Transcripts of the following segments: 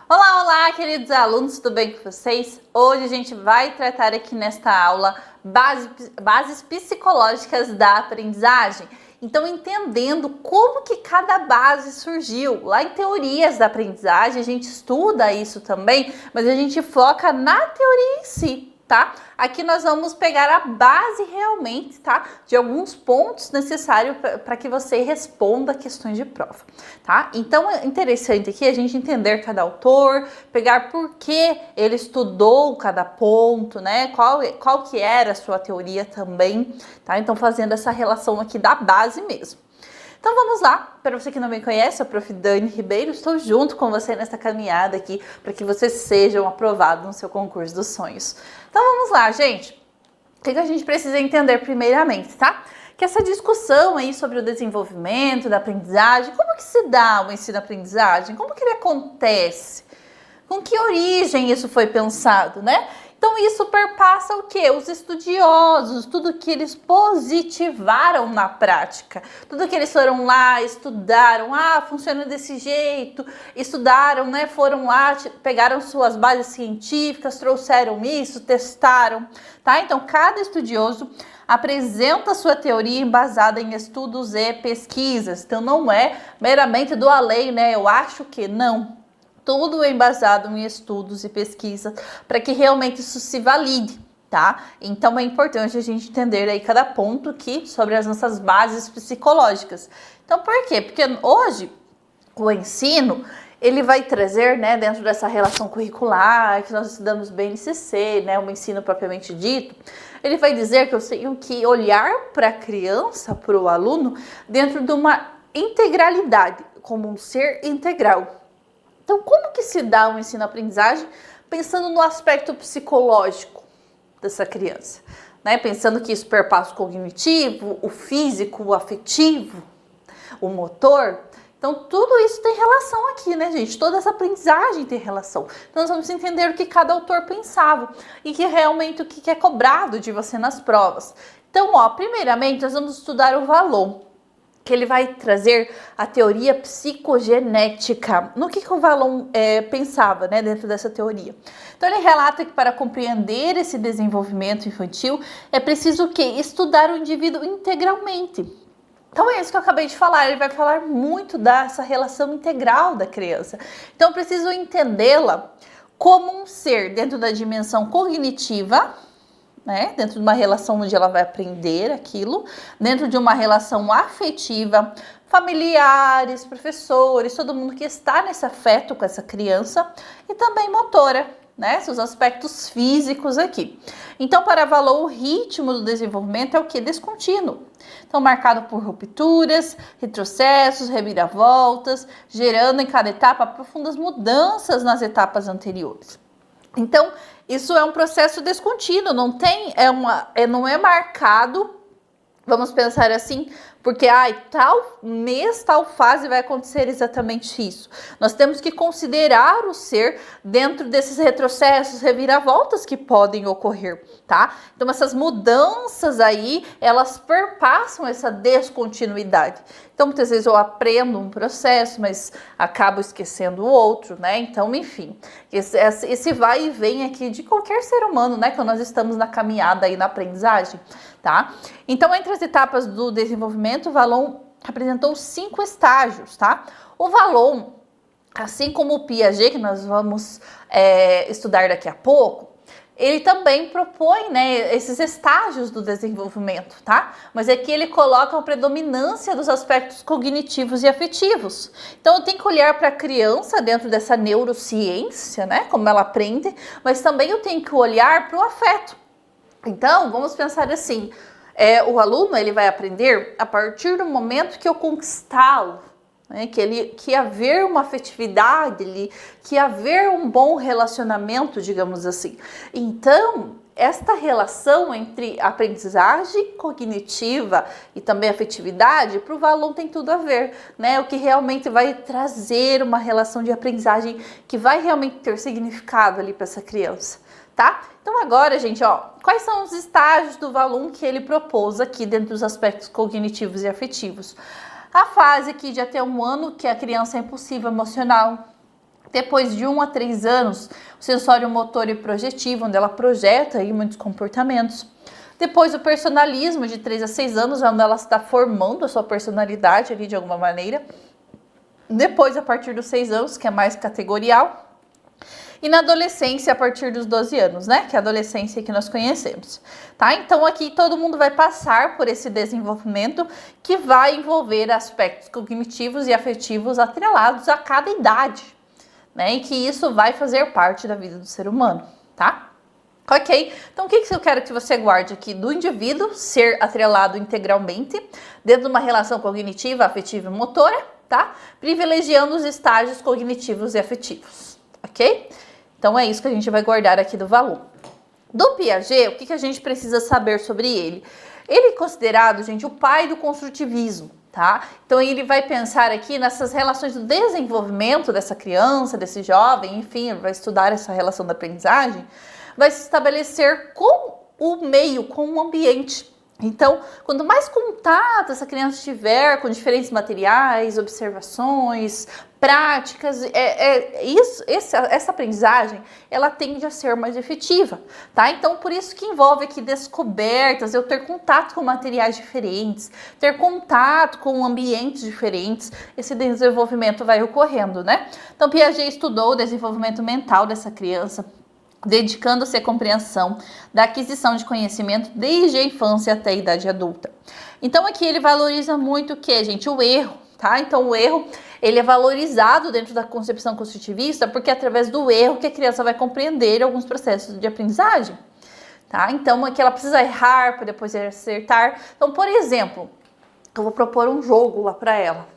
Olá, olá, queridos alunos, tudo bem com vocês? Hoje a gente vai tratar aqui nesta aula bases psicológicas da aprendizagem. Então, entendendo como que cada base surgiu. Lá em teorias da aprendizagem, a gente estuda isso também, mas a gente foca na teoria em si, tá? Aqui nós vamos pegar a base realmente, tá? De alguns pontos necessários para que você responda questões de prova, tá? Então é interessante aqui a gente entender cada autor, pegar por que ele estudou cada ponto, né? Qual que era a sua teoria também, tá? Então fazendo essa relação aqui da base mesmo. Então vamos lá, para você que não me conhece, eu sou a Prof. Dani Ribeiro, estou junto com você nessa caminhada aqui para que vocês sejam aprovados no seu concurso dos sonhos. Então vamos lá, gente. O que a gente precisa entender primeiramente, tá? Que essa discussão aí sobre o desenvolvimento da aprendizagem, como que se dá o ensino-aprendizagem? Como que ele acontece? Com que origem isso foi pensado, né? Então isso perpassa o quê? Os estudiosos, tudo que eles positivaram na prática, tudo que eles foram lá, estudaram, funciona desse jeito, estudaram, né? Foram lá, pegaram suas bases científicas, trouxeram isso, testaram, tá? Então cada estudioso apresenta sua teoria embasada em estudos e pesquisas. Então não é meramente do além, né? Eu acho que não. Tudo é embasado em estudos e pesquisas para que realmente isso se valide, tá? Então é importante a gente entender aí cada ponto aqui sobre as nossas bases psicológicas. Então por quê? Porque hoje o ensino, ele vai trazer, né, dentro dessa relação curricular que nós estudamos BNCC, né, o ensino propriamente dito, ele vai dizer que eu tenho que olhar para a criança, para o aluno, dentro de uma integralidade, como um ser integral. Então, como que se dá o ensino-aprendizagem pensando no aspecto psicológico dessa criança? Né? Pensando que isso perpassa o cognitivo, o físico, o afetivo, o motor. Então, tudo isso tem relação aqui, né, gente? Toda essa aprendizagem tem relação. Então, nós vamos entender o que cada autor pensava e que realmente o que é cobrado de você nas provas. Então, primeiramente, nós vamos estudar o Vallon, que ele vai trazer a teoria psicogenética. No que o Vallon pensava, né, dentro dessa teoria? Então ele relata que para compreender esse desenvolvimento infantil é preciso o quê? Estudar o indivíduo integralmente. Então é isso que eu acabei de falar, ele vai falar muito dessa relação integral da criança. Então eu preciso entendê-la como um ser dentro da dimensão cognitiva, né? Dentro de uma relação onde ela vai aprender aquilo, dentro de uma relação afetiva, familiares, professores, todo mundo que está nesse afeto com essa criança, e também motora, né? Seus aspectos físicos aqui. Então, para Vallon, o ritmo do desenvolvimento é o que? Descontínuo. Então, marcado por rupturas, retrocessos, reviravoltas, gerando em cada etapa profundas mudanças nas etapas anteriores. Então, isso é um processo descontínuo, não é marcado, vamos pensar assim, porque tal mês, tal fase vai acontecer exatamente isso. Nós temos que considerar o ser dentro desses retrocessos, reviravoltas que podem ocorrer, tá? Então essas mudanças aí, elas perpassam essa descontinuidade. Então muitas vezes eu aprendo um processo, mas acabo esquecendo o outro, né? Então, enfim, esse vai e vem aqui de qualquer ser humano, né? Quando nós estamos na caminhada aí na aprendizagem, tá? Então, entre as etapas do desenvolvimento, o Vallon apresentou 5 estágios, tá? O Vallon, assim como o Piaget, que nós vamos estudar daqui a pouco, ele também propõe, né, esses estágios do desenvolvimento, tá? Mas aqui ele coloca a predominância dos aspectos cognitivos e afetivos. Então eu tenho que olhar para a criança dentro dessa neurociência, né, como ela aprende, mas também eu tenho que olhar para o afeto. Então, vamos pensar assim, o aluno ele vai aprender a partir do momento que eu conquistá-lo, né? Que haver uma afetividade, que haver um bom relacionamento, digamos assim. Então, esta relação entre aprendizagem cognitiva e também afetividade, para o Vallon tem tudo a ver, né? O que realmente vai trazer uma relação de aprendizagem que vai realmente ter significado ali para essa criança, tá? Então agora, gente, quais são os estágios do Vallon que ele propôs aqui dentro dos aspectos cognitivos e afetivos? A fase aqui de até 1 ano, que a criança é impulsiva emocional. Depois de 1 a 3 anos, o sensório motor e projetivo, onde ela projeta aí muitos comportamentos. Depois o personalismo, de 3 a 6 anos, onde ela está formando a sua personalidade ali de alguma maneira. Depois, a partir dos 6 anos, que é mais categorial. E na adolescência, a partir dos 12 anos, né? Que é a adolescência que nós conhecemos, tá? Então, aqui todo mundo vai passar por esse desenvolvimento que vai envolver aspectos cognitivos e afetivos atrelados a cada idade, né? E que isso vai fazer parte da vida do ser humano, tá? Ok? Então, o que eu quero que você guarde aqui? Do indivíduo ser atrelado integralmente dentro de uma relação cognitiva, afetiva e motora, tá? Privilegiando os estágios cognitivos e afetivos, ok? Então, é isso que a gente vai guardar aqui do valor. Do Piaget, o que a gente precisa saber sobre ele? Ele é considerado, gente, o pai do construtivismo, tá? Então, ele vai pensar aqui nessas relações do desenvolvimento dessa criança, desse jovem, enfim, ele vai estudar essa relação da aprendizagem, vai se estabelecer com o meio, com o ambiente. Então, quanto mais contato essa criança tiver com diferentes materiais, observações, práticas, essa aprendizagem, ela tende a ser mais efetiva, tá? Então, por isso que envolve aqui descobertas, eu ter contato com materiais diferentes, ter contato com ambientes diferentes, esse desenvolvimento vai ocorrendo, né? Então, Piaget estudou o desenvolvimento mental dessa criança, dedicando-se à compreensão da aquisição de conhecimento desde a infância até a idade adulta. Então aqui ele valoriza muito o que, gente? O erro, tá? Então o erro, ele é valorizado dentro da concepção construtivista porque é através do erro que a criança vai compreender alguns processos de aprendizagem, tá? Então aqui ela precisa errar para depois acertar. Então, por exemplo, eu vou propor um jogo lá para ela,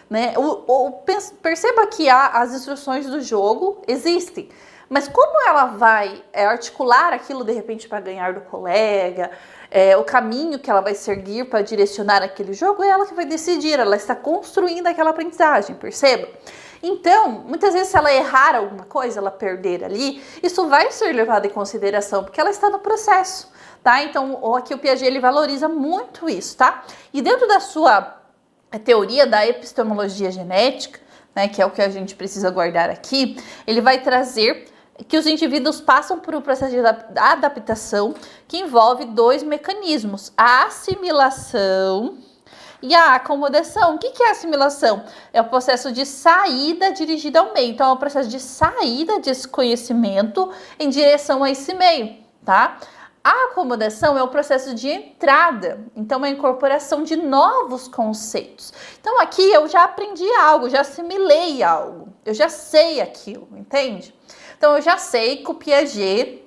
né? Perceba que as instruções do jogo existem, mas como ela vai articular aquilo de repente para ganhar do colega, o caminho que ela vai seguir para direcionar aquele jogo, é ela que vai decidir, ela está construindo aquela aprendizagem, perceba? Então, muitas vezes se ela errar alguma coisa, ela perder ali, isso vai ser levado em consideração, porque ela está no processo, tá? Então, aqui o Piaget, ele valoriza muito isso, tá? E dentro da sua teoria da epistemologia genética, né, que é o que a gente precisa guardar aqui, ele vai trazer que os indivíduos passam por um processo de adaptação que envolve 2 mecanismos, a assimilação e a acomodação. O que é assimilação? É o processo de saída dirigido ao meio. Então, é o processo de saída desse conhecimento em direção a esse meio, tá? A acomodação é o processo de entrada, então é a incorporação de novos conceitos. Então aqui eu já aprendi algo, já assimilei algo, eu já sei aquilo, entende? Então eu já sei que o Piaget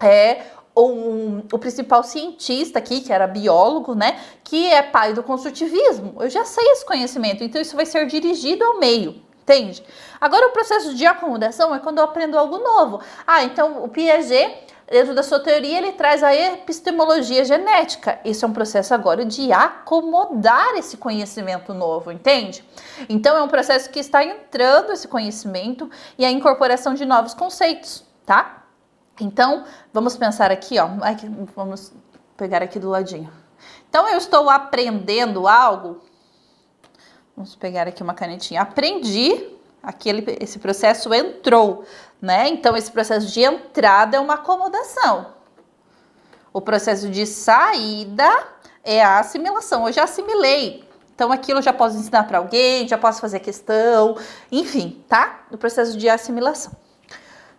é o principal cientista aqui, que era biólogo, né, que é pai do construtivismo. Eu já sei esse conhecimento, então isso vai ser dirigido ao meio, entende? Agora o processo de acomodação é quando eu aprendo algo novo. Então o Piaget, dentro da sua teoria, ele traz a epistemologia genética. Isso é um processo agora de acomodar esse conhecimento novo, entende? Então, é um processo que está entrando esse conhecimento e a incorporação de novos conceitos, tá? Então, vamos pensar aqui, ó. Vamos pegar aqui do ladinho. Então, eu estou aprendendo algo. Vamos pegar aqui uma canetinha. Aprendi. Esse processo entrou, né? Então, esse processo de entrada é uma acomodação. O processo de saída é a assimilação. Eu já assimilei. Então, aquilo eu já posso ensinar para alguém, já posso fazer questão, enfim, tá? O processo de assimilação.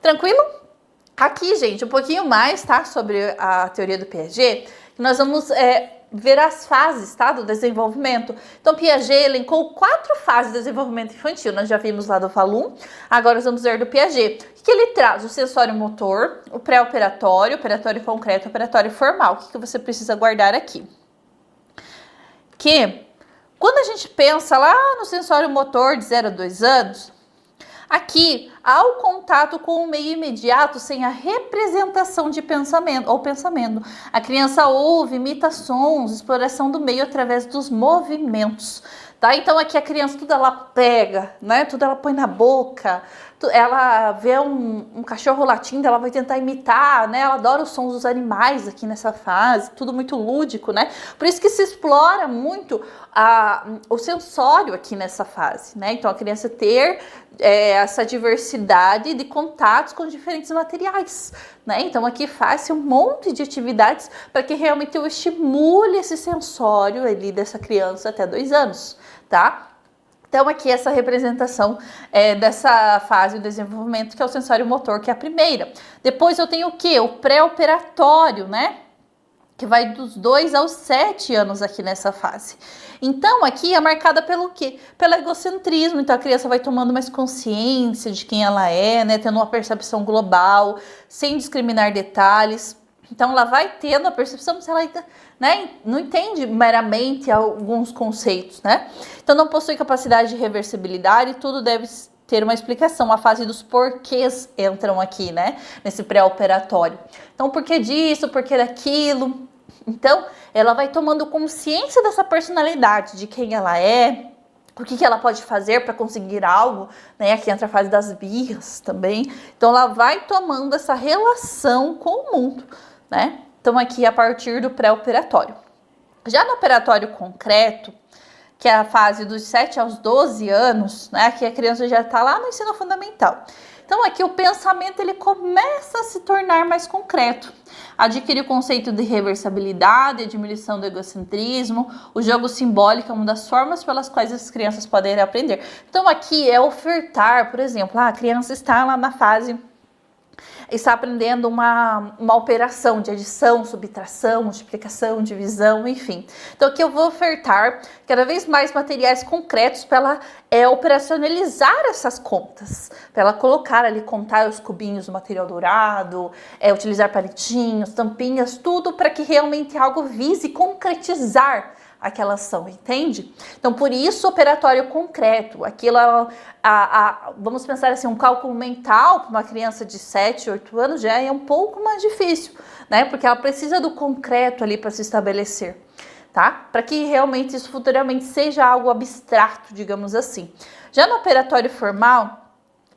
Tranquilo? Aqui, gente, um pouquinho mais, tá? Sobre a teoria do Piaget. Nós vamos ver as fases, tá, do desenvolvimento. Então, Piaget elencou 4 fases de desenvolvimento infantil. Nós já vimos lá do Falun, agora nós vamos ver do Piaget. O que ele traz? O sensório motor, o pré-operatório, operatório concreto, operatório formal. O que você precisa guardar aqui? Que quando a gente pensa lá no sensório motor de 0 a 2 anos, aqui há o contato com o meio imediato sem a representação de pensamento ou pensamento. A criança ouve, imita sons, exploração do meio através dos movimentos, tá? Então aqui a criança tudo ela pega, né? Tudo ela põe na boca. Ela vê um cachorro latindo, ela vai tentar imitar, né? Ela adora os sons dos animais aqui nessa fase, tudo muito lúdico, né? Por isso que se explora muito o sensório aqui nessa fase, né? Então a criança ter essa diversidade de contatos com diferentes materiais, né? Então aqui faz um monte de atividades para que realmente eu estimule esse sensório ali dessa criança até 2 anos, tá? Então aqui essa representação dessa fase do desenvolvimento, que é o sensório motor, que é a primeira. Depois eu tenho o quê? O pré-operatório, né? Que vai dos 2 aos 7 anos aqui nessa fase. Então, aqui é marcada pelo quê? Pelo egocentrismo. Então, a criança vai tomando mais consciência de quem ela é, né? Tendo uma percepção global, sem discriminar detalhes. Então, ela vai tendo a percepção se ela, né, não entende meramente alguns conceitos, né? Então, não possui capacidade de reversibilidade, tudo deve ter uma explicação. A fase dos porquês entram aqui, né? Nesse pré-operatório. Então, por que disso? Por que daquilo? Então, ela vai tomando consciência dessa personalidade, de quem ela é, o que ela pode fazer para conseguir algo, né? Aqui entra a fase das birras também. Então, ela vai tomando essa relação com o mundo, né? Então, aqui a partir do pré-operatório. Já no operatório concreto, que é a fase dos 7 aos 12 anos, né? Que a criança já está lá no ensino fundamental. Então, aqui o pensamento ele começa a se tornar mais concreto. Adquire o conceito de reversibilidade, a diminuição do egocentrismo, o jogo simbólico é uma das formas pelas quais as crianças podem aprender. Então, aqui é ofertar, por exemplo, a criança está lá na fase, está aprendendo uma operação de adição, subtração, multiplicação, divisão, enfim. Então aqui eu vou ofertar cada vez mais materiais concretos para ela operacionalizar essas contas, para ela colocar ali, contar os cubinhos do material dourado, utilizar palitinhos, tampinhas, tudo para que realmente algo vise concretizar aquela ação, entende? Então, por isso, operatório concreto. Aquilo, vamos pensar assim, um cálculo mental para uma criança de 7, 8 anos já é um pouco mais difícil, né? Porque ela precisa do concreto ali para se estabelecer, tá? Para que realmente isso futuramente seja algo abstrato, digamos assim. Já no operatório formal,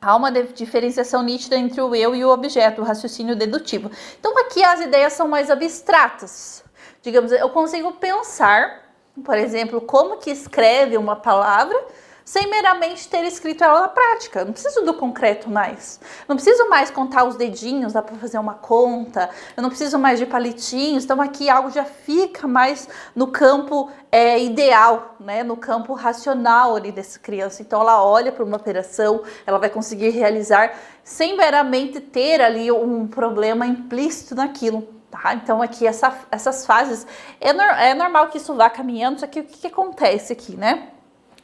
há uma diferenciação nítida entre o eu e o objeto, o raciocínio dedutivo. Então, aqui as ideias são mais abstratas. Digamos, eu consigo pensar, por exemplo, como que escreve uma palavra sem meramente ter escrito ela na prática. Eu não preciso do concreto mais. Não preciso mais contar os dedinhos, dá para fazer uma conta. Eu não preciso mais de palitinhos. Então aqui algo já fica mais no campo ideal, né? No campo racional ali dessa criança. Então ela olha para uma operação, ela vai conseguir realizar sem meramente ter ali um problema implícito naquilo. Tá? Então aqui essas fases, é normal que isso vá caminhando, só que o que acontece aqui, né?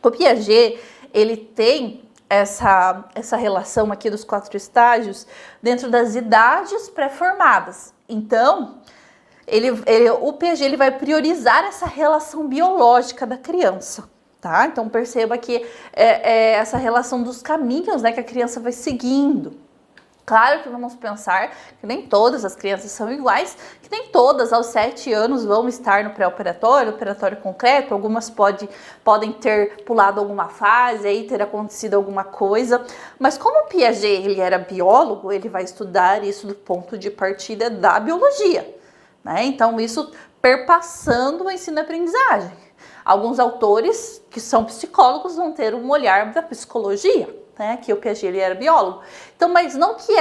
O Piaget, ele tem essa relação aqui dos 4 estágios dentro das idades pré-formadas. Então, o Piaget ele vai priorizar essa relação biológica da criança. Tá? Então perceba que essa relação dos caminhos, né, que a criança vai seguindo. Claro que vamos pensar que nem todas as crianças são iguais, que nem todas aos 7 anos vão estar no pré-operatório, operatório concreto, algumas podem ter pulado alguma fase, aí ter acontecido alguma coisa, mas como o Piaget ele era biólogo, ele vai estudar isso do ponto de partida da biologia, né? Então isso perpassando o ensino-aprendizagem. Alguns autores que são psicólogos vão ter um olhar da psicologia, né, que o Piaget ele era biólogo. Então, mas não que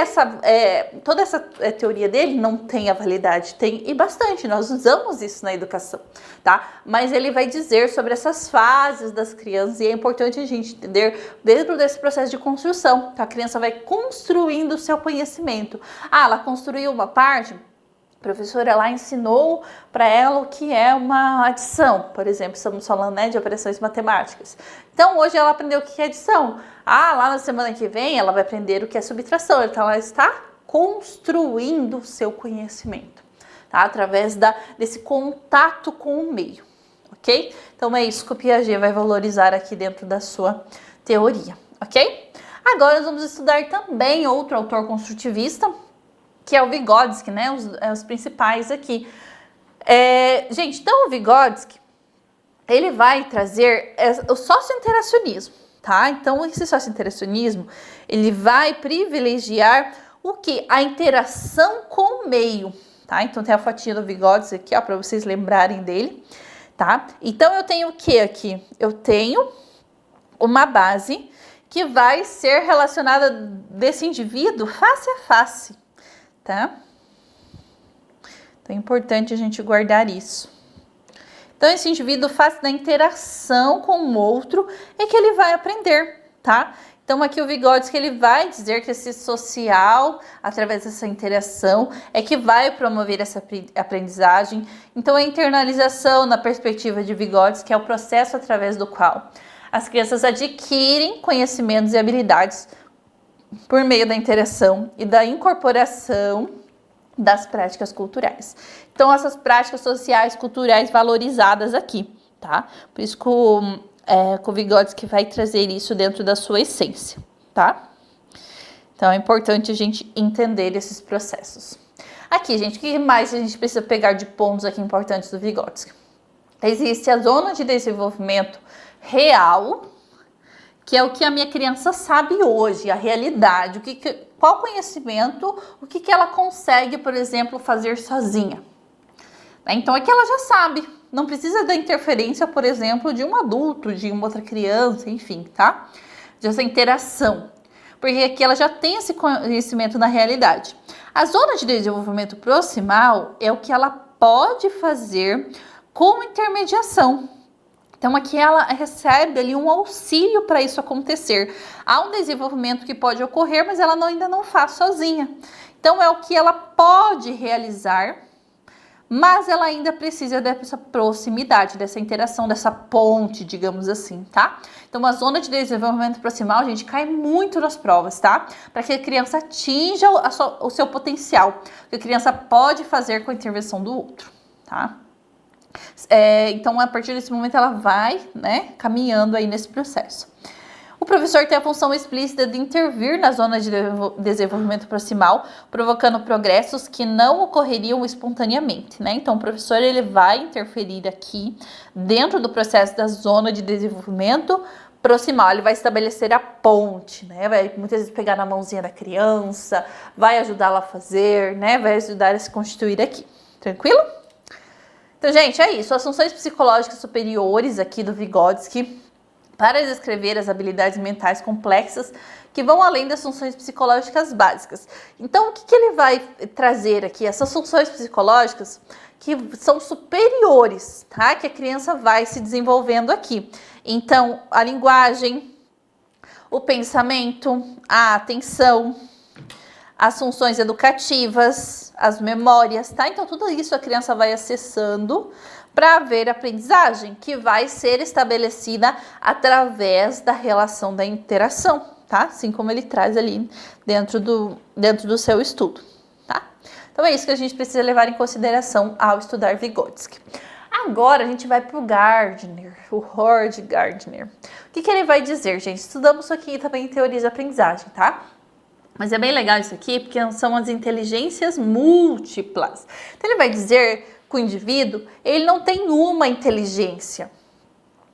toda essa teoria dele não tenha validade, tem e bastante, nós usamos isso na educação, tá? Mas ele vai dizer sobre essas fases das crianças e é importante a gente entender dentro desse processo de construção. Então, a criança vai construindo o seu conhecimento. Ela construiu uma parte, a professora lá ensinou para ela o que é uma adição, por exemplo, estamos falando, né, de operações matemáticas. Então, hoje ela aprendeu o que é adição. Lá na semana que vem ela vai aprender o que é subtração. Então, ela está construindo o seu conhecimento, tá? Através desse contato com o meio, ok? Então, é isso que o Piaget vai valorizar aqui dentro da sua teoria, ok? Agora, nós vamos estudar também outro autor construtivista, que é o Vygotsky, né? Os principais aqui. Gente, então o Vygotsky, ele vai trazer o socio-interacionismo, tá? Então esse socio-interacionismo, ele vai privilegiar o que? A interação com o meio, tá? Então tem a fotinha do Vygotsky aqui, ó, para vocês lembrarem dele, tá? Então eu tenho o que aqui? Eu tenho uma base que vai ser relacionada desse indivíduo face a face, tá? Então é importante a gente guardar isso. Então esse indivíduo, face da interação com o outro, é que ele vai aprender, tá? Então aqui o Vygotsky ele vai dizer que esse social, através dessa interação, é que vai promover essa aprendizagem. Então a internalização, na perspectiva de Vygotsky, é o processo através do qual as crianças adquirem conhecimentos e habilidades por meio da interação e da incorporação das práticas culturais. Então essas práticas sociais, culturais valorizadas aqui, tá? Por isso que o Vygotsky vai trazer isso dentro da sua essência, tá? Então é importante a gente entender esses processos. Aqui, gente, o que mais a gente precisa pegar de pontos aqui importantes do Vygotsky? Existe a zona de desenvolvimento real, que é o que a minha criança sabe hoje, a realidade, qual conhecimento, o que ela consegue, por exemplo, fazer sozinha. Então é que ela já sabe, não precisa da interferência, por exemplo, de um adulto, de uma outra criança, enfim, tá? Dessa interação, porque aqui ela já tem esse conhecimento na realidade. A zona de desenvolvimento proximal é o que ela pode fazer com intermediação. Então aqui ela recebe ali um auxílio para isso acontecer. Há um desenvolvimento que pode ocorrer, mas ela ainda não faz sozinha. Então é o que ela pode realizar, mas ela ainda precisa dessa proximidade, dessa interação, dessa ponte, digamos assim, tá? Então a zona de desenvolvimento proximal, gente, cai muito nas provas, tá? Para que a criança atinja o seu potencial, o que a criança pode fazer com a intervenção do outro, tá? Então, a partir desse momento, ela vai, né, caminhando aí nesse processo. O professor tem a função explícita de intervir na zona de desenvolvimento proximal, provocando progressos que não ocorreriam espontaneamente, né? Então, o professor ele vai interferir aqui dentro do processo da zona de desenvolvimento proximal. Ele vai estabelecer a ponte, né? Vai muitas vezes pegar na mãozinha da criança, vai ajudá-la a fazer, né? Vai ajudar a se constituir aqui. Tranquilo? Então, gente, é isso. As funções psicológicas superiores aqui do Vygotsky para descrever as habilidades mentais complexas que vão além das funções psicológicas básicas. Então, o que ele vai trazer aqui? Essas funções psicológicas que são superiores, tá? Que a criança vai se desenvolvendo aqui. Então, a linguagem, o pensamento, a atenção, as funções educativas, as memórias, tá? Então, tudo isso a criança vai acessando para haver aprendizagem, que vai ser estabelecida através da relação da interação, tá? Assim como ele traz ali dentro do seu estudo, tá? Então, é isso que a gente precisa levar em consideração ao estudar Vygotsky. Agora, a gente vai para o Gardner, o Howard Gardner. O que ele vai dizer, gente? Estudamos isso aqui também em teoria de aprendizagem, tá? Mas é bem legal isso aqui, porque são as inteligências múltiplas. Então, ele vai dizer que o indivíduo, ele não tem uma inteligência.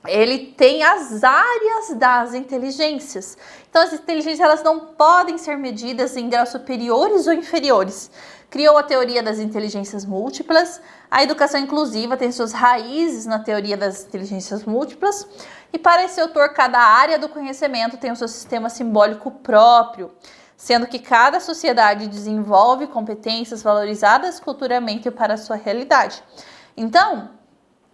Ele tem as áreas das inteligências. Então, as inteligências, elas não podem ser medidas em graus superiores ou inferiores. Criou a teoria das inteligências múltiplas. A educação inclusiva tem suas raízes na teoria das inteligências múltiplas. E para esse autor, cada área do conhecimento tem o seu sistema simbólico próprio, sendo que cada sociedade desenvolve competências valorizadas culturalmente para a sua realidade. Então,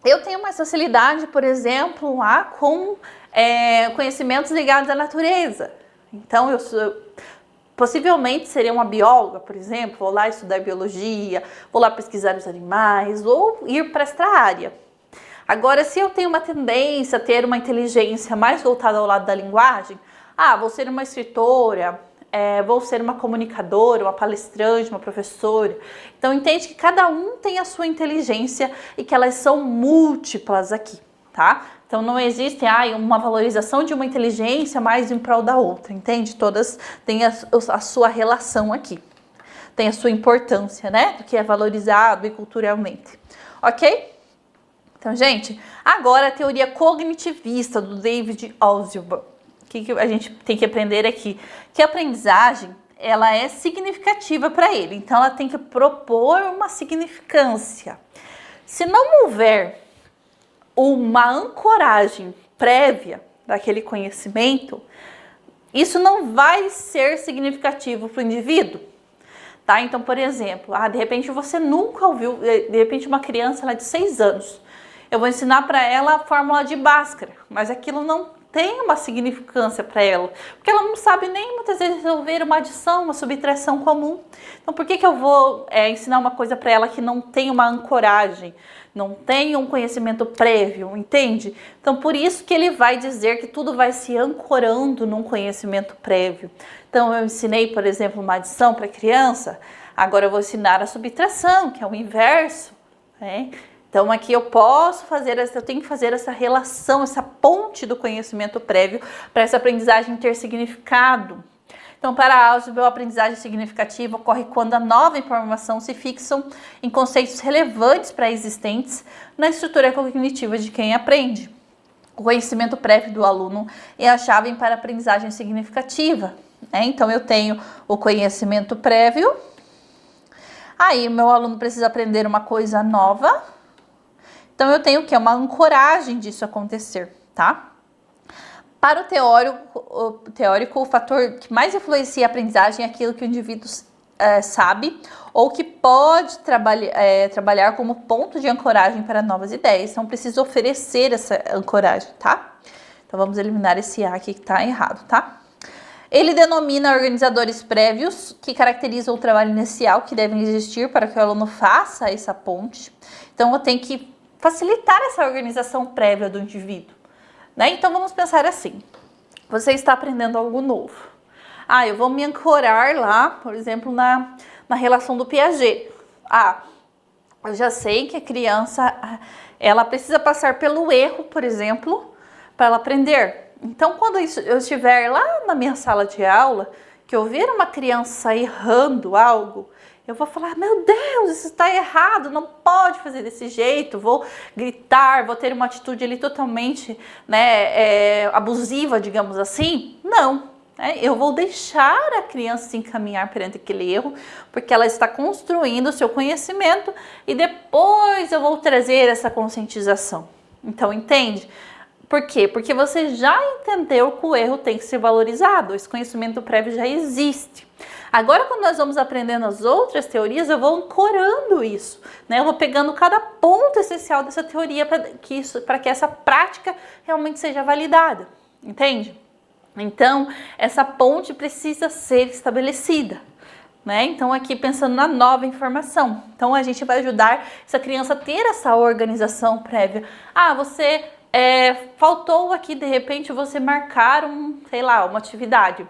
eu tenho mais facilidade, por exemplo, lá com conhecimentos ligados à natureza. Então, possivelmente seria uma bióloga, por exemplo, vou lá estudar biologia, vou lá pesquisar os animais, ou ir para esta área. Agora, se eu tenho uma tendência a ter uma inteligência mais voltada ao lado da linguagem, vou ser uma escritora, vou ser uma comunicadora, uma palestrante, uma professora. Então, entende que cada um tem a sua inteligência e que elas são múltiplas aqui, tá? Então, não existe uma valorização de uma inteligência mais em prol da outra, entende? Todas têm a sua relação aqui, tem a sua importância, né? Do que é valorizado e culturalmente, ok? Então, gente, agora a teoria cognitivista do David Ausubel. O que a gente tem que aprender aqui? Que a aprendizagem, ela é significativa para ele. Então, ela tem que propor uma significância. Se não houver uma ancoragem prévia daquele conhecimento, isso não vai ser significativo para o indivíduo. Tá? Então, por exemplo, de repente você nunca ouviu, de repente uma criança lá de 6 anos, eu vou ensinar para ela a fórmula de Bhaskara, mas aquilo não tem uma significância para ela, porque ela não sabe nem muitas vezes resolver uma adição, uma subtração comum. Então, por que eu vou ensinar uma coisa para ela que não tem uma ancoragem, não tem um conhecimento prévio, entende? Então, por isso que ele vai dizer que tudo vai se ancorando num conhecimento prévio. Então, eu ensinei, por exemplo, uma adição para a criança, agora eu vou ensinar a subtração, que é o inverso, né? Então, aqui eu tenho que fazer essa relação, essa ponte do conhecimento prévio para essa aprendizagem ter significado. Então, para a álgebra, a aprendizagem significativa ocorre quando a nova informação se fixam em conceitos relevantes pré-existentes na estrutura cognitiva de quem aprende. O conhecimento prévio do aluno é a chave para a aprendizagem significativa, né? Então, eu tenho o conhecimento prévio, aí o meu aluno precisa aprender uma coisa nova. Então, eu tenho que uma ancoragem disso acontecer, tá? Para o teórico, o fator que mais influencia a aprendizagem é aquilo que o indivíduo sabe ou que pode trabalhar como ponto de ancoragem para novas ideias. Então, preciso oferecer essa ancoragem, tá? Então, vamos eliminar esse A aqui que está errado, tá? Ele denomina organizadores prévios que caracterizam o trabalho inicial que devem existir para que o aluno faça essa ponte. Então, eu tenho que facilitar essa organização prévia do indivíduo, né? Então, vamos pensar assim. Você está aprendendo algo novo. Eu vou me ancorar lá, por exemplo, na relação do Piaget. Eu já sei que a criança, ela precisa passar pelo erro, por exemplo, para ela aprender. Então, quando eu estiver lá na minha sala de aula, que eu ver uma criança errando algo, eu vou falar, meu Deus, isso está errado, não pode fazer desse jeito, vou gritar, vou ter uma atitude ali totalmente, né, abusiva, digamos assim. Não, eu vou deixar a criança se encaminhar perante aquele erro, porque ela está construindo o seu conhecimento e depois eu vou trazer essa conscientização. Então, entende? Por quê? Porque você já entendeu que o erro tem que ser valorizado, esse conhecimento prévio já existe. Agora, quando nós vamos aprendendo as outras teorias, eu vou ancorando isso, né? Eu vou pegando cada ponto essencial dessa teoria para que essa prática realmente seja validada, entende? Então, essa ponte precisa ser estabelecida, né? Então, aqui pensando na nova informação. Então, a gente vai ajudar essa criança a ter essa organização prévia. Você faltou aqui, de repente, você marcar uma atividade.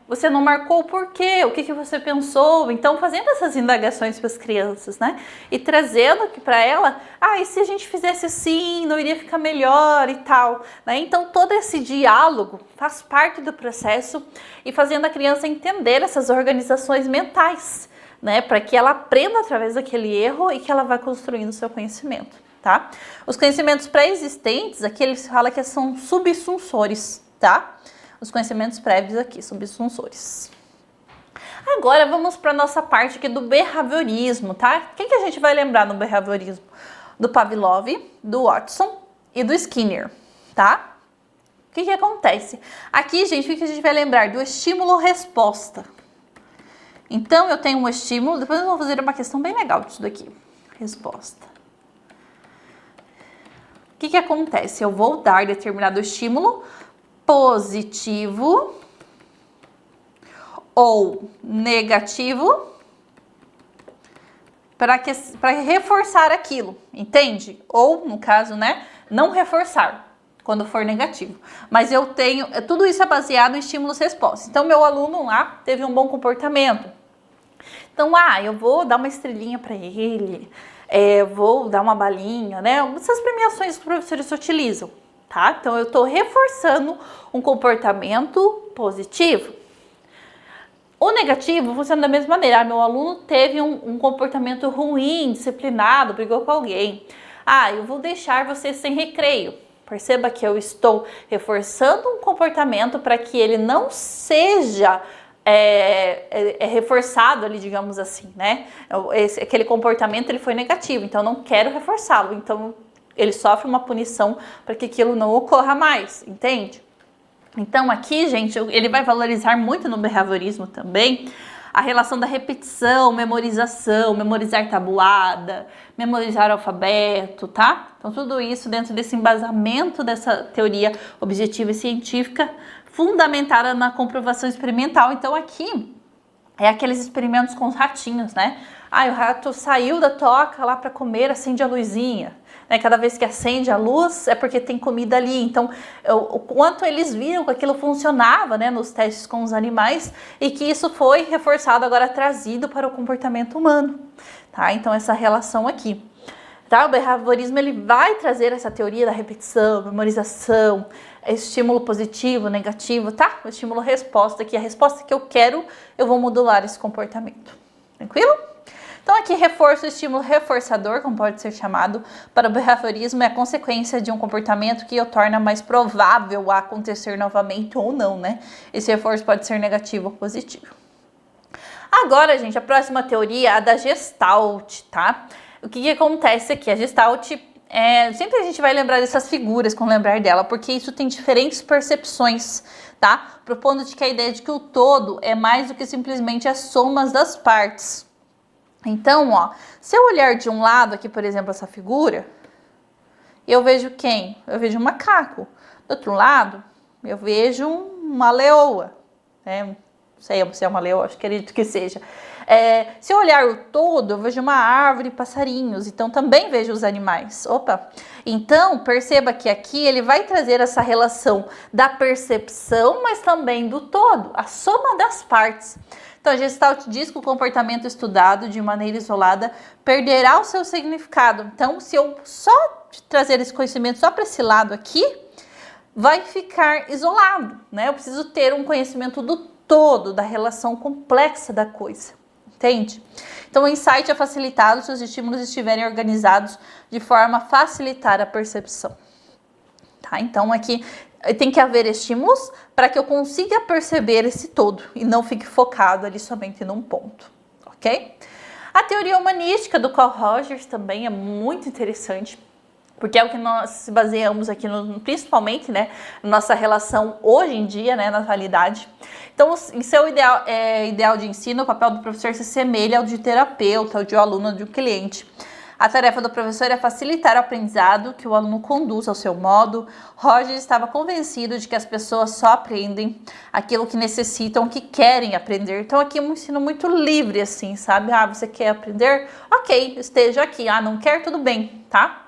Você não marcou por quê? O que você pensou? Então, fazendo essas indagações para as crianças, né? E trazendo aqui para ela, e se a gente fizesse assim, não iria ficar melhor e tal, né? Então, todo esse diálogo faz parte do processo e fazendo a criança entender essas organizações mentais, né? Para que ela aprenda através daquele erro e que ela vai construindo o seu conhecimento, tá? Os conhecimentos pré-existentes, aqui eles falam que são subsunsores, tá? Os conhecimentos prévios aqui, subsunsores. Agora vamos para a nossa parte aqui do behaviorismo, tá? Quem que a gente vai lembrar no behaviorismo? Do Pavlov, do Watson e do Skinner, tá? O que acontece? Aqui, gente, o que a gente vai lembrar? Do estímulo-resposta. Então, eu tenho um estímulo, depois eu vou fazer uma questão bem legal disso daqui. Resposta. O que acontece? Eu vou dar determinado estímulo positivo ou negativo para reforçar aquilo, entende? Ou, no caso, né, não reforçar quando for negativo. Mas eu tenho, tudo isso é baseado em estímulos-respostas. Então, meu aluno lá teve um bom comportamento. Então, eu vou dar uma estrelinha para ele, vou dar uma balinha, né? Essas premiações que os professores utilizam. Tá? Então, eu estou reforçando um comportamento positivo. O negativo funciona da mesma maneira. Meu aluno teve um comportamento ruim, disciplinado, brigou com alguém. Eu vou deixar você sem recreio. Perceba que eu estou reforçando um comportamento para que ele não seja reforçado ali, digamos assim, né? Aquele comportamento ele foi negativo, então eu não quero reforçá-lo. Então, ele sofre uma punição para que aquilo não ocorra mais, entende? Então aqui, gente, ele vai valorizar muito no behaviorismo também a relação da repetição, memorização, memorizar tabuada, memorizar alfabeto, tá? Então tudo isso dentro desse embasamento dessa teoria objetiva e científica fundamentada na comprovação experimental. Então aqui é aqueles experimentos com os ratinhos, né? O rato saiu da toca lá para comer, acende a luzinha. Né? Cada vez que acende a luz é porque tem comida ali. Então, o quanto eles viram que aquilo funcionava, né, nos testes com os animais e que isso foi reforçado, agora trazido para o comportamento humano. Tá? Então, essa relação aqui. Tá? O behaviorismo ele vai trazer essa teoria da repetição, memorização, estímulo positivo, negativo, tá? O estímulo-resposta, que a resposta que eu quero, eu vou modular esse comportamento. Tranquilo? Então aqui reforço, estímulo reforçador, como pode ser chamado, para o behaviorismo é a consequência de um comportamento que o torna mais provável a acontecer novamente ou não, né? Esse reforço pode ser negativo ou positivo. Agora, gente, a próxima teoria é a da Gestalt, tá? O que acontece aqui? A Gestalt, sempre a gente vai lembrar dessas figuras quando lembrar dela, porque isso tem diferentes percepções, tá? Propondo de que a ideia de que o todo é mais do que simplesmente as somas das partes. Então, ó, se eu olhar de um lado aqui, por exemplo, essa figura, eu vejo quem? Eu vejo um macaco. Do outro lado, eu vejo uma leoa. Não sei se é uma leoa, acredito que seja. Se eu olhar o todo, eu vejo uma árvore e passarinhos. Então, também vejo os animais. Opa! Então, perceba que aqui ele vai trazer essa relação da percepção, mas também do todo, a soma das partes. Então, a Gestalt diz que o comportamento estudado de maneira isolada perderá o seu significado. Então, se eu só trazer esse conhecimento só para esse lado aqui, vai ficar isolado, né? Eu preciso ter um conhecimento do todo, da relação complexa da coisa, entende? Então, o insight é facilitado se os estímulos estiverem organizados de forma a facilitar a percepção. Tá? Então, aqui tem que haver estímulos para que eu consiga perceber esse todo e não fique focado ali somente num ponto, ok? A teoria humanística do Carl Rogers também é muito interessante, porque é o que nós se baseamos aqui, principalmente, né, na nossa relação hoje em dia, né, na atualidade. Então, em seu ideal de ensino, o papel do professor se assemelha ao de terapeuta, ao de aluno, de um cliente. A tarefa do professor é facilitar o aprendizado, que o aluno conduz ao seu modo. Rogers estava convencido de que as pessoas só aprendem aquilo que necessitam, que querem aprender. Então aqui é um ensino muito livre, assim, sabe? Você quer aprender? Ok, esteja aqui. Não quer? Tudo bem, tá?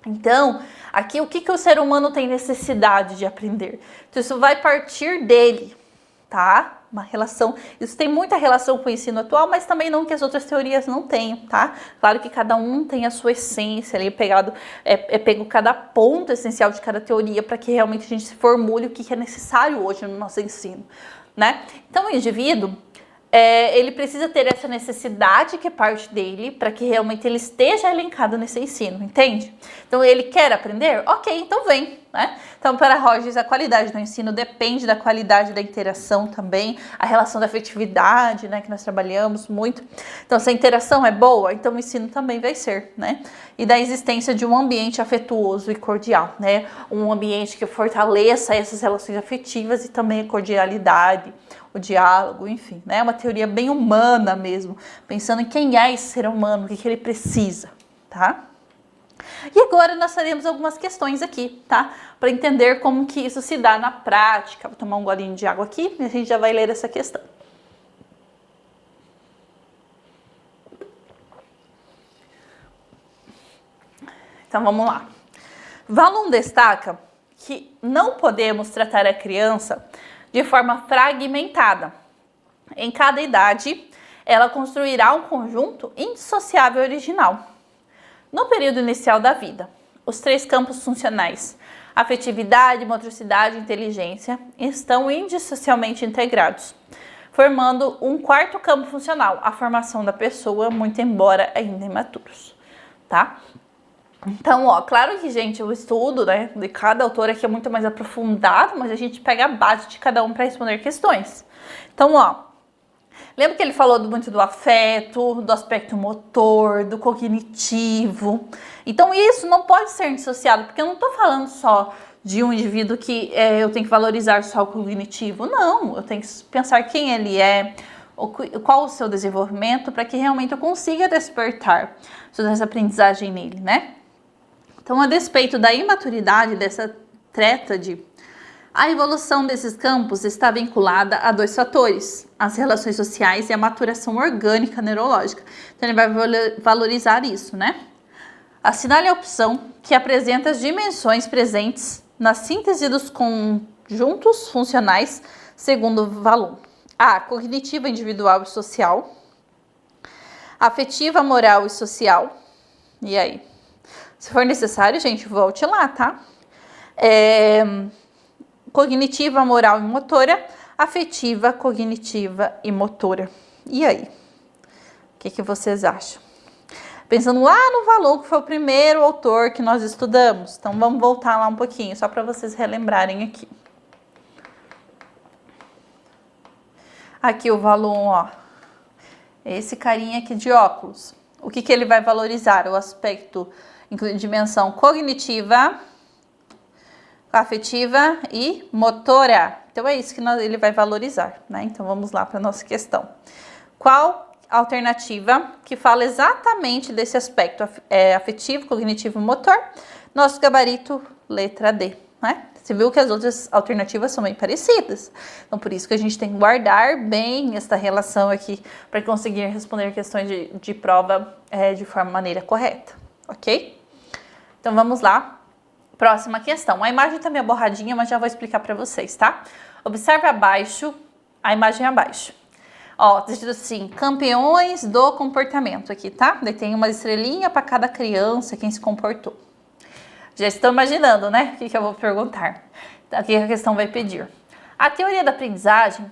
Então, aqui o que o ser humano tem necessidade de aprender? Então isso vai partir dele, tá? Uma relação, isso tem muita relação com o ensino atual, mas também não que as outras teorias não tenham, tá? Claro que cada um tem a sua essência ali, pego cada ponto essencial de cada teoria para que realmente a gente se formule o que é necessário hoje no nosso ensino, né? Então, o indivíduo, ele precisa ter essa necessidade que parte dele para que realmente ele esteja elencado nesse ensino, entende? Então, ele quer aprender? Ok, então vem, né? Então, para Rogers, a qualidade do ensino depende da qualidade da interação também, a relação da afetividade, né, que nós trabalhamos muito. Então, se a interação é boa, então o ensino também vai ser, né? E da existência de um ambiente afetuoso e cordial, né? Um ambiente que fortaleça essas relações afetivas e também a cordialidade, o diálogo, enfim, né? Uma teoria bem humana mesmo, pensando em quem é esse ser humano, o que ele precisa, tá? E agora nós faremos algumas questões aqui, tá? Para entender como que isso se dá na prática. Vou tomar um golinho de água aqui e a gente já vai ler essa questão. Então vamos lá. Valum destaca que não podemos tratar a criança de forma fragmentada. Em cada idade, ela construirá um conjunto indissociável e original. No período inicial da vida, os três campos funcionais, afetividade, motricidade e inteligência, estão indissocialmente integrados, formando um quarto campo funcional, a formação da pessoa, muito embora ainda imaturos, tá? Então, claro que, gente, o estudo, né, de cada autor aqui é muito mais aprofundado, mas a gente pega a base de cada um para responder questões. Então, lembra que ele falou muito do afeto, do aspecto motor, do cognitivo? Então, isso não pode ser dissociado, porque eu não estou falando só de um indivíduo que eu tenho que valorizar só o cognitivo. Não, eu tenho que pensar quem ele é, qual o seu desenvolvimento, para que realmente eu consiga despertar toda essa aprendizagem nele, né? Então, a despeito da imaturidade dessa tríade, a evolução desses campos está vinculada a 2 fatores, as relações sociais e a maturação orgânica neurológica. Então, ele vai valorizar isso, né? Assinale a opção que apresenta as dimensões presentes na síntese dos conjuntos funcionais segundo Vallon. A. Cognitiva, individual e social. Afetiva, moral e social. E aí? Se for necessário, gente, volte lá, tá? Cognitiva, moral e motora. Afetiva, cognitiva e motora. E aí? O que vocês acham? Pensando lá no Vallon, que foi o primeiro autor que nós estudamos. Então, vamos voltar lá um pouquinho, só para vocês relembrarem aqui. Aqui o Vallon, ó. Esse carinha aqui de óculos. O que ele vai valorizar? O aspecto, dimensão cognitiva, afetiva e motora. Então, é isso que ele vai valorizar, né? Então, vamos lá para a nossa questão. Qual alternativa que fala exatamente desse aspecto afetivo, cognitivo e motor? Nosso gabarito, letra D, né? Você viu que as outras alternativas são bem parecidas. Então, por isso que a gente tem que guardar bem esta relação aqui para conseguir responder questões de prova de maneira correta, ok? Então, vamos lá. Próxima questão. A imagem tá meio borradinha, mas já vou explicar para vocês, tá? Observe abaixo, a imagem abaixo. Ó, tá escrito assim, campeões do comportamento aqui, tá? Daí tem uma estrelinha para cada criança, quem se comportou. Já estou imaginando, né? O que eu vou perguntar. Aqui a questão vai pedir. A teoria da aprendizagem,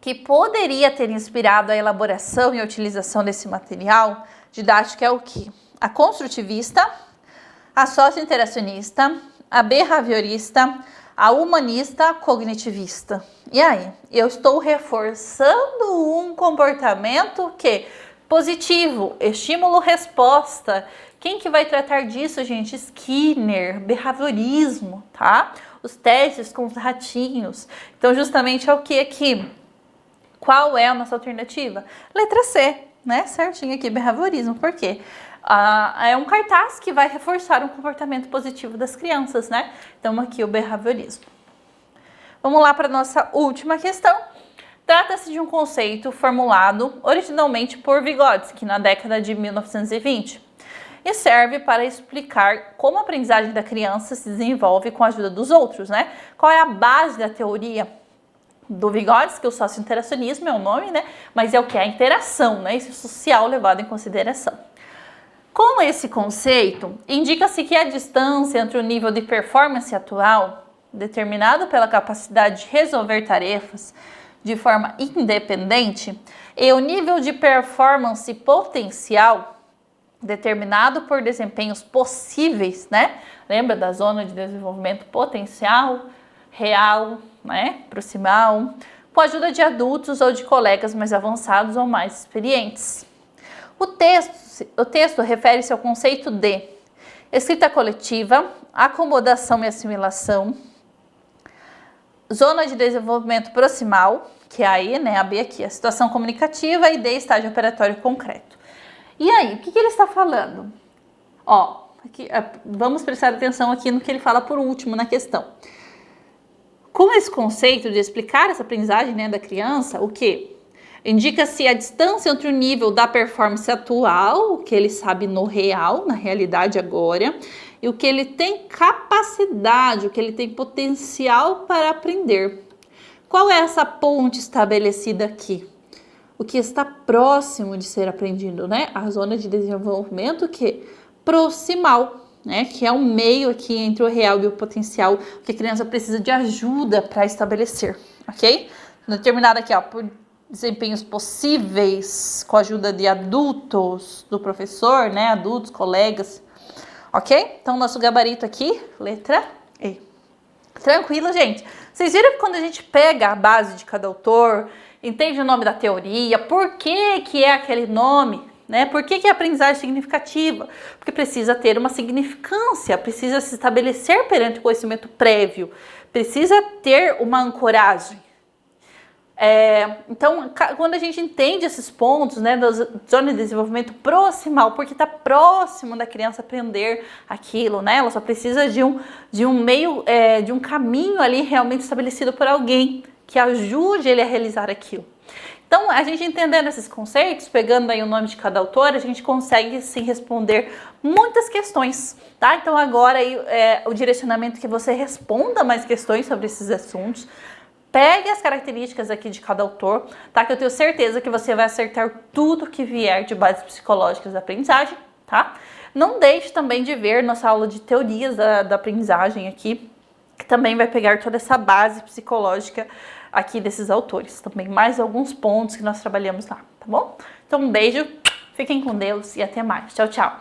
que poderia ter inspirado a elaboração e a utilização desse material didático é o quê? A construtivista, a socio-interacionista, a behaviorista, a humanista cognitivista. E aí? Eu estou reforçando um comportamento que positivo, estímulo-resposta. Quem que vai tratar disso, gente? Skinner, behaviorismo, tá? Os testes com os ratinhos. Então, justamente é o que aqui? Qual é a nossa alternativa? Letra C, né? Certinho aqui, behaviorismo. Por quê? É um cartaz que vai reforçar um comportamento positivo das crianças, né? Então, aqui o behaviorismo. Vamos lá para a nossa última questão. Trata-se de um conceito formulado originalmente por Vygotsky na década de 1920 e serve para explicar como a aprendizagem da criança se desenvolve com a ajuda dos outros, né? Qual é a base da teoria do Vygotsky? O socio-interacionismo é o nome, né? Mas é o que? A interação, né? Esse social levado em consideração. Com esse conceito, indica-se que a distância entre o nível de performance atual, determinado pela capacidade de resolver tarefas de forma independente, e o nível de performance potencial, determinado por desempenhos possíveis, né? Lembra da zona de desenvolvimento potencial, real, né? Proximal, com a ajuda de adultos ou de colegas mais avançados ou mais experientes. O texto refere-se ao conceito de escrita coletiva, acomodação e assimilação, zona de desenvolvimento proximal, que é aí, né, a B aqui, a situação comunicativa, e D, estágio operatório concreto. E aí, o que ele está falando? Ó, aqui, vamos prestar atenção aqui no que ele fala por último na questão. Com esse conceito de explicar essa aprendizagem, né, da criança, o que? Indica-se a distância entre o nível da performance atual, o que ele sabe no real, na realidade agora, e o que ele tem capacidade, o que ele tem potencial para aprender. Qual é essa ponte estabelecida aqui? O que está próximo de ser aprendido, né? A zona de desenvolvimento que proximal, né? Que é o meio aqui entre o real e o potencial, que a criança precisa de ajuda para estabelecer, ok? Determinado aqui, ó, por desempenhos possíveis com a ajuda de adultos, do professor, né? Adultos, colegas, ok? Então, nosso gabarito aqui, letra E. Tranquilo, gente? Vocês viram que quando a gente pega a base de cada autor, entende o nome da teoria, por que é aquele nome, né? Por que a aprendizagem é significativa? Porque precisa ter uma significância, precisa se estabelecer perante o conhecimento prévio, precisa ter uma ancoragem. Então, quando a gente entende esses pontos, né, da zona de desenvolvimento proximal, porque está próximo da criança aprender aquilo, né? Ela só precisa de um meio, de um caminho ali realmente estabelecido por alguém que ajude ele a realizar aquilo. Então, a gente entendendo esses conceitos, pegando aí o nome de cada autor, a gente consegue sim responder muitas questões, tá? Então, agora aí, o direcionamento é que você responda mais questões sobre esses assuntos. Pegue as características aqui de cada autor, tá? Que eu tenho certeza que você vai acertar tudo que vier de bases psicológicas da aprendizagem, tá? Não deixe também de ver nossa aula de teorias da aprendizagem aqui, que também vai pegar toda essa base psicológica aqui desses autores. Também mais alguns pontos que nós trabalhamos lá, tá bom? Então um beijo, fiquem com Deus e até mais. Tchau, tchau!